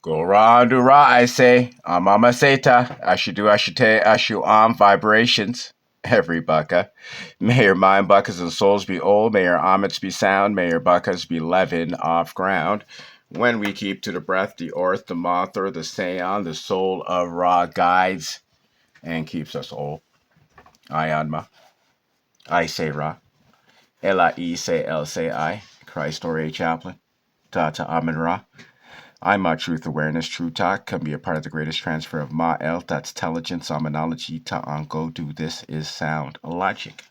Go ra do ra, I say. Mama seta. Ashidu ashite ashu vibrations. Every bucka. May your mind buckas and souls be old. May your omits be sound. May your buckas be levin off ground. When we keep to the breath, the orth, the mothor, the seon, the soul of Ra guides and keeps us all. Ayanma. I say Ra. Ella E say El say I. Christ or A chaplain. Tata Amen Ra. I'm Ma Truth Awareness. True Talk can be a part of the greatest transfer of Ma El. That's intelligence, Aminology, Ta'ango. Do this is sound logic.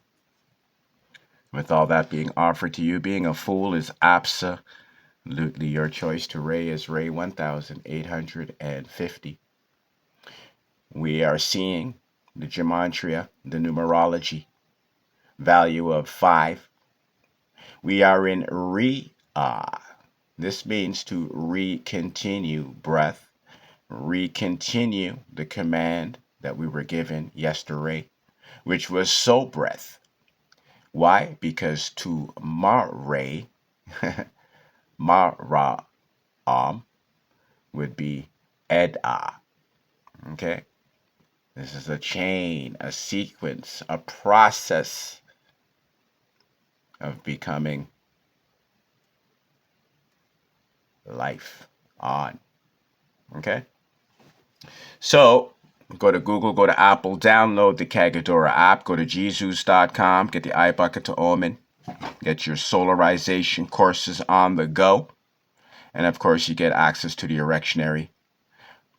With all that being offered to you, being a fool is absolutely your choice. To Ray is Ray 1850. We are seeing the gematria, the numerology, value of 5. We are in Re-Ah. This means to re-continue breath, re-continue the command that we were given yesterday, which was soul breath. Why? Because to Mare, Mara-Am, would be Ed-Ah. Okay? This is a chain, a sequence, a process of becoming life on. Okay? So, go to Google, go to Apple, download the Kagodora app, go to jesus.com, get the iBucket to Omen, get your solarization courses on the go, and of course you get access to the erectionary,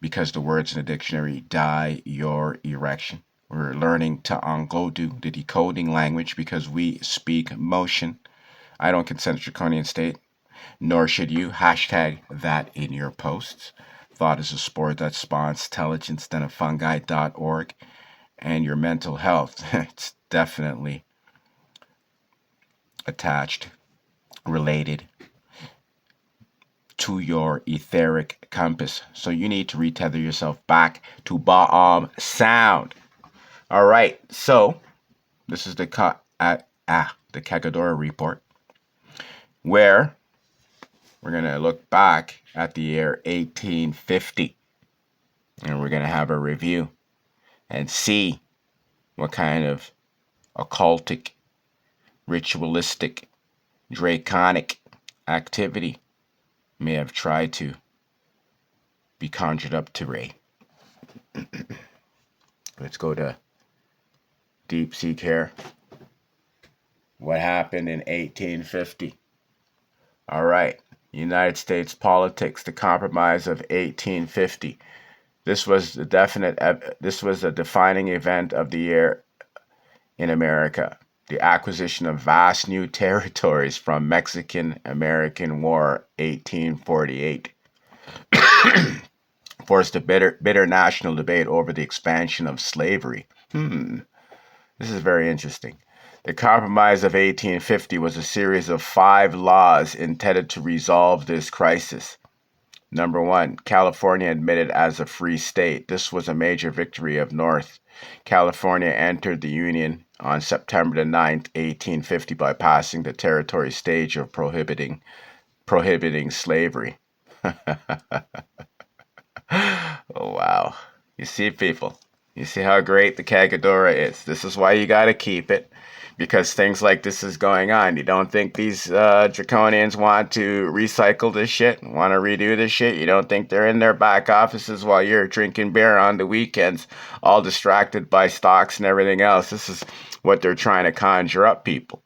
because the words in the dictionary die your erection. We're learning Ta'angodu, the decoding language, because we speak motion. I don't consent to draconian state, nor should you. Hashtag that in your posts. Thought is a sport that spawns intelligence, then a fungi.org. And your mental health, it's definitely attached, related to your etheric compass. So you need to retether yourself back to Ba'am sound. All right, so this is the Kagodora report, where we're going to look back at the year 1850, and we're going to have a review and see what kind of occultic, ritualistic, draconic activity may have tried to be conjured up to Ray. Let's go to Deep Sea Care. What happened in 1850? All right. United States politics, the compromise of 1850. This was a defining event of the year in America. The acquisition of vast new territories from Mexican-American War 1848 forced a bitter national debate over the expansion of slavery. This is very interesting. The Compromise of 1850 was a series of 5 laws intended to resolve this crisis. Number 1, California admitted as a free state. This was a major victory of North. California entered the Union on September the 9th, 1850 by passing the territory stage of prohibiting slavery. Oh, wow. You see, people. You see how great the Kagodora is. This is why you got to keep it, because things like this is going on. You don't think these draconians want to recycle this shit, want to redo this shit? You don't think they're in their back offices while you're drinking beer on the weekends, all distracted by stocks and everything else? This is what they're trying to conjure up, people.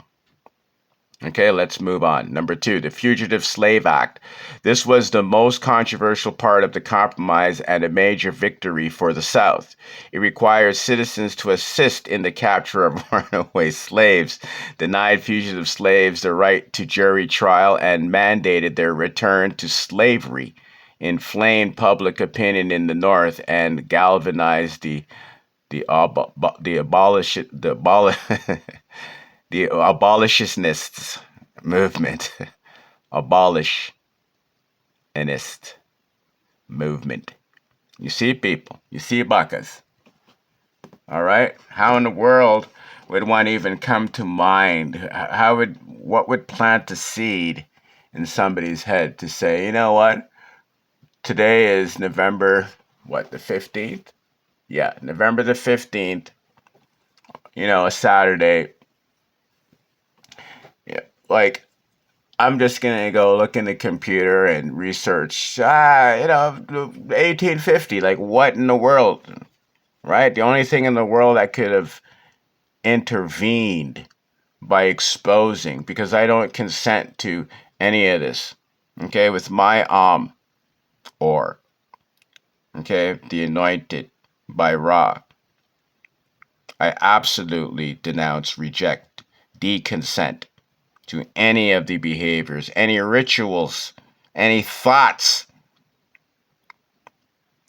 Okay, let's move on. Number 2, the Fugitive Slave Act. This was the most controversial part of the compromise and a major victory for the South. It required citizens to assist in the capture of runaway slaves, denied fugitive slaves the right to jury trial, and mandated their return to slavery, inflamed public opinion in the North, and galvanized the abolitionists movement. Abolitionist movement. You see, people. You see, buckas. All right? How in the world would one even come to mind? What would plant a seed in somebody's head to say, you know what? Today is November, the 15th? Yeah, November the 15th, a Saturday. Yeah, like, I'm just gonna go look in the computer and research, 1850, like, what in the world, right? The only thing in the world that could have intervened by exposing, because I don't consent to any of this, okay, with my or, okay, the anointed by Ra. I absolutely denounce, reject, deconsent to any of the behaviors, any rituals, any thoughts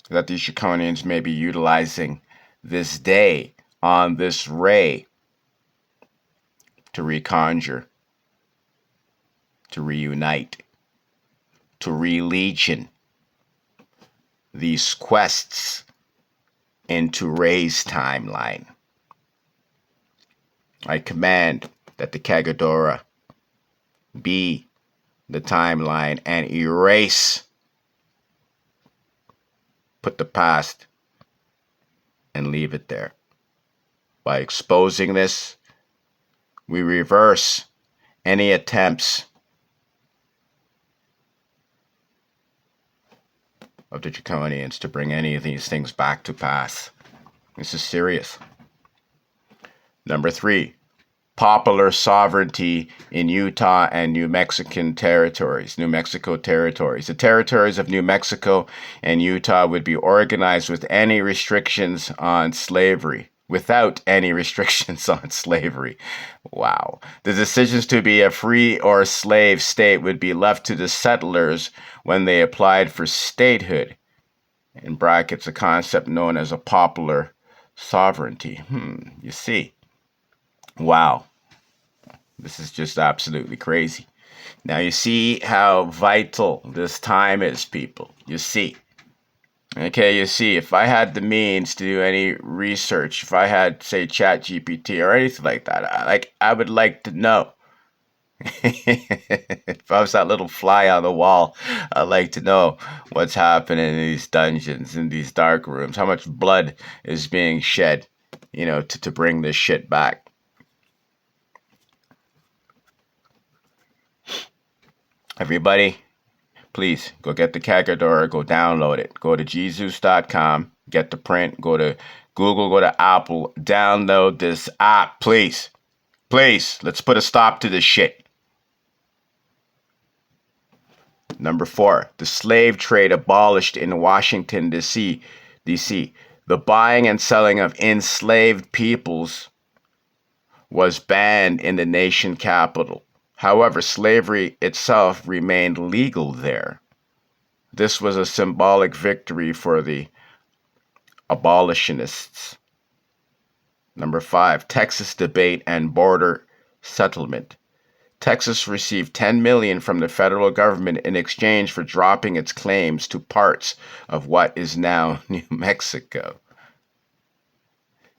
that these Draconians may be utilizing this day on this ray to reconjure, to reunite, to re-legion these quests into Ray's timeline. I command that the Kagodora be the timeline and erase, put the past and leave it there. By exposing this, we reverse any attempts of the Draconians to bring any of these things back to pass. This is serious. Number 3, popular sovereignty in Utah and New Mexico territories. The territories of New Mexico and Utah would be organized with any restrictions on slavery. Without any restrictions on slavery. Wow. The decisions to be a free or slave state would be left to the settlers when they applied for statehood. In brackets, a concept known as a popular sovereignty. You see. Wow. This is just absolutely crazy. Now you see how vital this time is, people. You see. Okay, you see, if I had the means to do any research, if I had, say, ChatGPT or anything like that, I would like to know. If I was that little fly on the wall, I'd like to know what's happening in these dungeons, in these dark rooms, how much blood is being shed, to bring this shit back. Everybody, please go get the Kagodora, go download it. Go to jesus.com, get the print, go to Google, go to Apple, download this app, please. Please, let's put a stop to this shit. Number 4, the slave trade abolished in Washington, D.C. The buying and selling of enslaved peoples was banned in the nation capital. However, slavery itself remained legal there. This was a symbolic victory for the abolitionists. Number 5, Texas debate and border settlement. Texas received $10 million from the federal government in exchange for dropping its claims to parts of what is now New Mexico.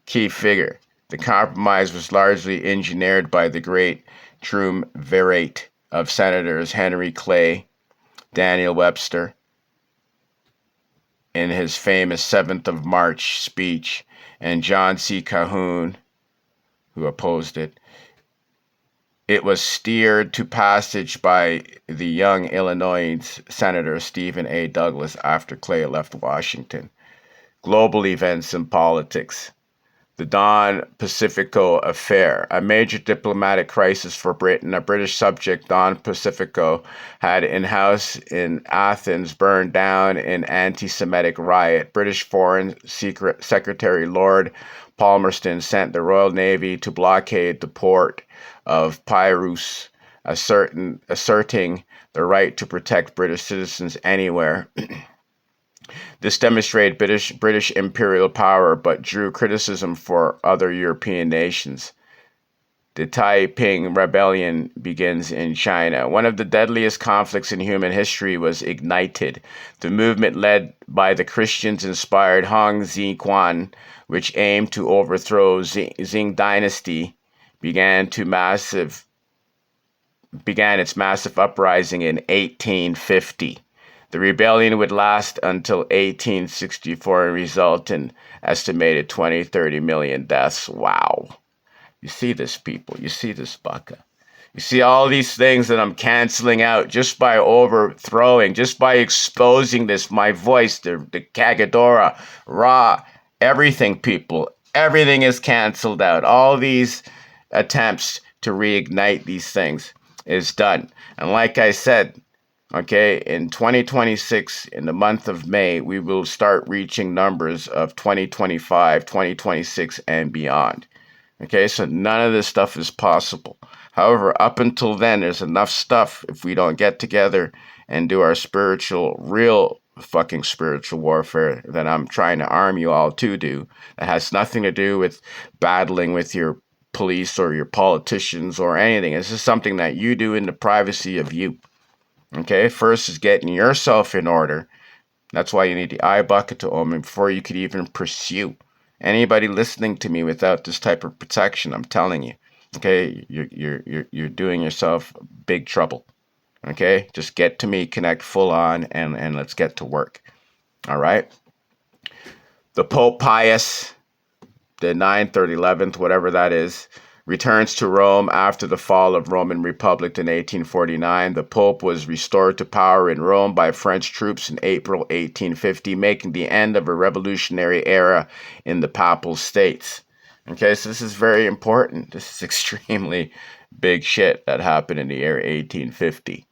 Key figure. The compromise was largely engineered by the great triumvirate of Senators Henry Clay, Daniel Webster, in his famous 7th of March speech, and John C. Calhoun, who opposed it. It was steered to passage by the young Illinois Senator Stephen A. Douglas after Clay left Washington. Global events and politics. The Don Pacifico affair, a major diplomatic crisis for Britain. A British subject, Don Pacifico, had in-house in Athens burned down in anti-Semitic riot. British Foreign Secretary Lord Palmerston sent the Royal Navy to blockade the port of Piraeus, asserting the right to protect British citizens anywhere. This demonstrated British imperial power, but drew criticism for other European nations. The Taiping Rebellion begins in China. One of the deadliest conflicts in human history was ignited. The movement led by the Christians-inspired Hong Xiuquan, which aimed to overthrow Qing dynasty, began its massive uprising in 1850. The rebellion would last until 1864 and result in estimated 20, 30 million deaths. Wow. You see this, people. You see this, Baka. You see all these things that I'm canceling out just by overthrowing, just by exposing this, my voice, the Kagodora, Ra, everything, people. Everything is canceled out. All these attempts to reignite these things is done. And like I said, okay, in 2026, in the month of May, we will start reaching numbers of 2025, 2026, and beyond. Okay, so none of this stuff is possible. However, up until then, there's enough stuff if we don't get together and do our spiritual, real fucking spiritual warfare that I'm trying to arm you all to do. That has nothing to do with battling with your police or your politicians or anything. This is something that you do in the privacy of you. Okay, first is getting yourself in order. That's why you need the eye bucket to open before you could even pursue anybody listening to me without this type of protection. I'm telling you, okay, you're doing yourself big trouble. Okay, just get to me, connect full on, and let's get to work. All right. The Pope Pius, the 9th or 11th, whatever that is, returns to Rome after the fall of Roman Republic in 1849. The Pope was restored to power in Rome by French troops in April 1850, making the end of a revolutionary era in the Papal States. Okay, so this is very important. This is extremely big shit that happened in the year 1850.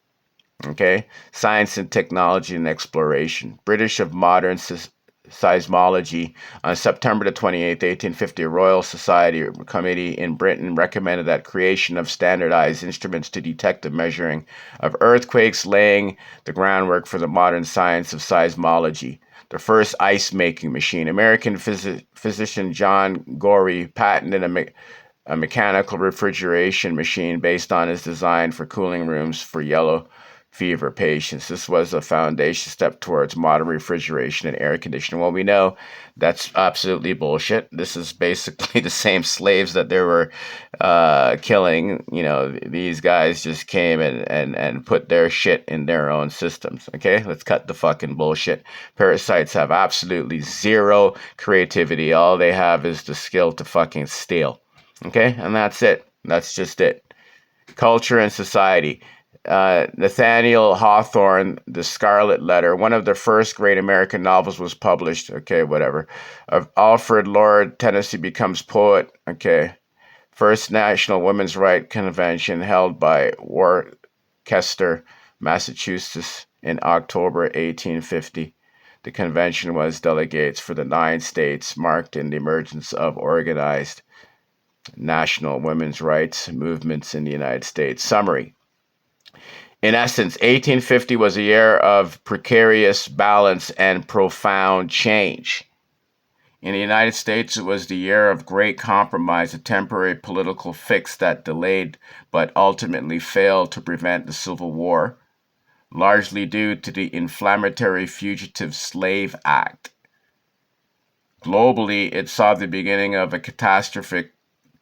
Okay, science and technology and exploration. British of modern seismology. On September the 28th, 1850, a Royal Society committee in Britain recommended that creation of standardized instruments to detect the measuring of earthquakes, laying the groundwork for the modern science of seismology. The first ice-making machine. American physician John Gorey patented a mechanical refrigeration machine based on his design for cooling rooms for yellow fever patients. This was a foundation step towards modern refrigeration and air conditioning. Well, we know that's absolutely bullshit. This is basically the same slaves that they were killing. You know, these guys just came and put their shit in their own systems. Okay, let's cut the fucking bullshit. Parasites have absolutely zero creativity. All they have is the skill to fucking steal. Okay, and that's it. That's just it. Culture and society. Nathaniel Hawthorne, The Scarlet Letter, one of the first great American novels, was published. Okay, whatever. Of Alfred Lord Tennyson becomes poet. Okay. First National Women's Rights Convention held by Worcester, Massachusetts in October 1850. The convention was delegates for the 9 states, marked in the emergence of organized national women's rights movements in the United States. Summary. In essence, 1850 was a year of precarious balance and profound change. In the United States, it was the year of great compromise, a temporary political fix that delayed but ultimately failed to prevent the Civil War, largely due to the inflammatory Fugitive Slave Act. Globally, it saw the beginning of a catastrophic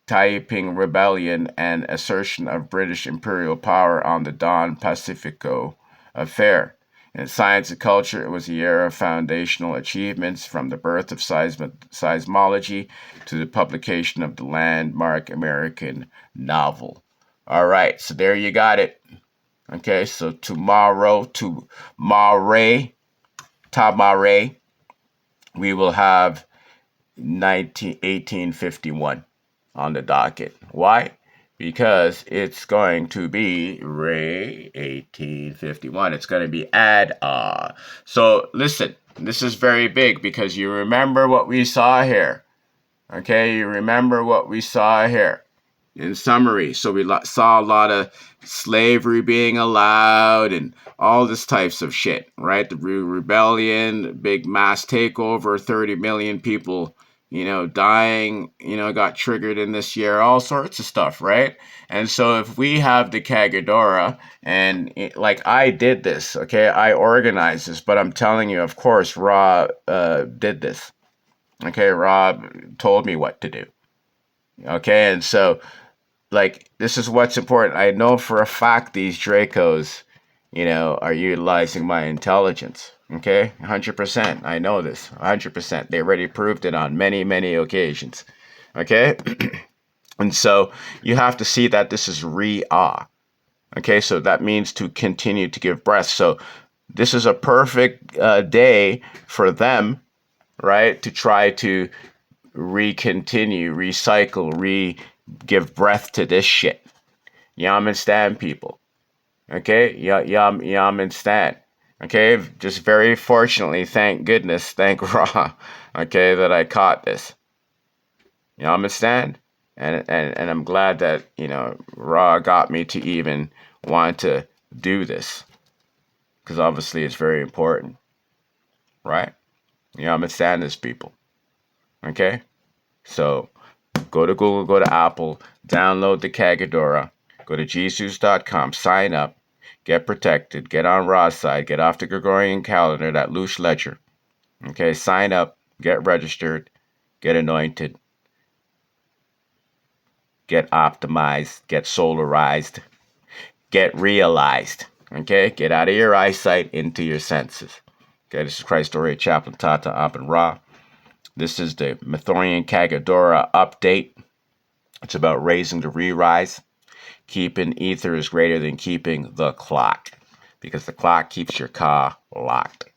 Taiping Rebellion and assertion of British imperial power on the Don Pacifico affair. In science and culture, it was a year of foundational achievements, from the birth of seismology to the publication of the landmark American novel. All right, so there you got it. Okay, so tomorrow, we will have 1851 on the docket. Why? Because it's going to be Ray 1851. It's going to be So listen, this is very big because you remember what we saw here. Okay, you remember what we saw here. In summary, so we saw a lot of slavery being allowed and all this types of shit, right? The rebellion, big mass takeover, 30 million people, dying, got triggered in this year, all sorts of stuff, right? And so if we have the Kagodora, and like I did this, okay, I organized this, but I'm telling you, of course, Rob did this. Okay, Rob told me what to do. Okay, and so, like, this is what's important. I know for a fact these Dracos are utilizing my intelligence. Okay, 100%. I know this. 100%. They already proved it on many, many occasions. Okay, and so you have to see that this is re-ah. Okay, so that means to continue to give breath. So this is a perfect day for them, right, to try to re-continue, recycle, give breath to this shit. You understand, people? Okay, you understand? Okay, just very fortunately, thank goodness, thank Ra, okay, that I caught this. You understand? And I'm glad that, Ra got me to even want to do this. Because obviously it's very important. Right? You understand this, people. Okay? So go to Google, go to Apple, download the Kagodora, go to Jesus.com, sign up, get protected, get on Ra's side, get off the Gregorian calendar, that loose ledger. Okay, sign up, get registered, get anointed, get optimized, get solarized, get realized. Okay, get out of your eyesight into your senses. Okay, this is Christ Warrior Chaplain Tata Aben Ra. This is the Mathorian Kagodora update. It's about raising to re-rise. Keeping ether is greater than keeping the clock, because the clock keeps your car locked.